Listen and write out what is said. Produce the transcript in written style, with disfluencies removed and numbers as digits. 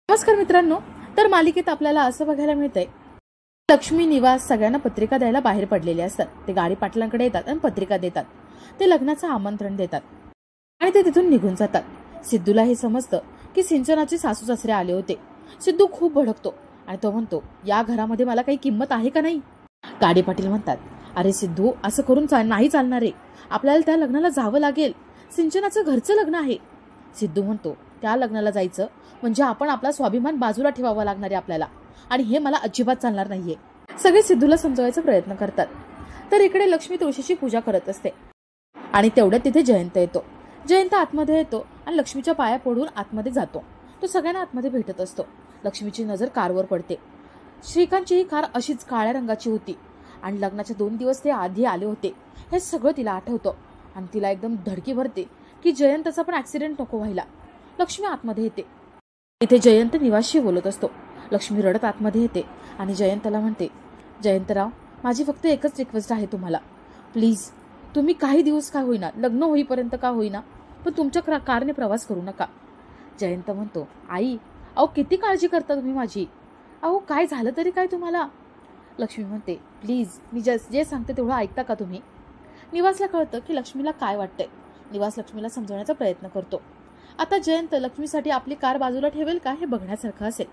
नमस्कार मित्रांनो, तर मालिकेत आपल्याला असं बघायला मिळतंय लक्ष्मी निवास सगळ्यांना पत्रिका द्यायला बाहेर पडलेले असतात। ते गाडी पाटलांकडे येतात आणि पत्रिका देतात। ते लग्नाचं आमंत्रण देतात आणि ते तिथून निघून जातात। सिद्धूला हे समजतं की सिंचनाचे सासू सासरे आले होते। सिद्धू खूप भडकतो आणि तो म्हणतो, या घरामध्ये मला काही किंमत आहे का नाही? गाडी पाटील म्हणतात, अरे सिद्धू, असं करून नाही चालणार आहे। आपल्याला त्या लग्नाला जावं लागेल। सिंचनाचं घरचं लग्न आहे। सिद्धू म्हणतो, त्या लग्नाला जायचं म्हणजे आपण आपला स्वाभिमान बाजूला ठेवावा लागणार आहे आपल्याला, आणि हे मला अजिबात चालणार नाहीये। सगळे सिद्धूला समजवायचा प्रयत्न करतात। तर इकडे लक्ष्मी तुळशीची पूजा करत असते आणि तेवढ्यात तिथे जयंत येतो। जयंत आतमध्ये येतो आणि लक्ष्मीच्या पाया पडून आतमध्ये जातो। तो सगळ्यांना आतमध्ये भेटत असतो। लक्ष्मीची नजर कारवर पडते। श्रीकांतची ही कार अशीच काळ्या रंगाची होती आणि लग्नाच्या 2 दिवस ते आधी आले होते हे सगळं तिला आठवतं आणि तिला एकदम धडकी भरते की जयंतचा पण ऍक्सिडेंट नको व्हायला। लक्ष्मी आतमध्ये येते। इथे जयंत निवासशी बोलत असतो। लक्ष्मी रडत आतमध्ये येते आणि जयंतला म्हणते, जयंतराव, माझी फक्त एकच रिक्वेस्ट आहे तुम्हाला, प्लीज तुम्ही काही दिवस का होईना, लग्न होईपर्यंत का होईना, पण तुमच्या कारने प्रवास करू नका। जयंत म्हणतो, आई, अहो किती काळजी करता तुम्ही माझी, अहो काय झालं तरी काय तुम्हाला? लक्ष्मी म्हणते, प्लीज मी जे सांगते तेवढं ऐकता का तुम्ही? निवासला कळतं की लक्ष्मीला काय वाटतंय। निवास लक्ष्मीला समजवण्याचा प्रयत्न करतो। आता जयंत लक्ष्मीसाठी आपली कार बाजूला ठेवेल का हे बघण्यासारखं असेल।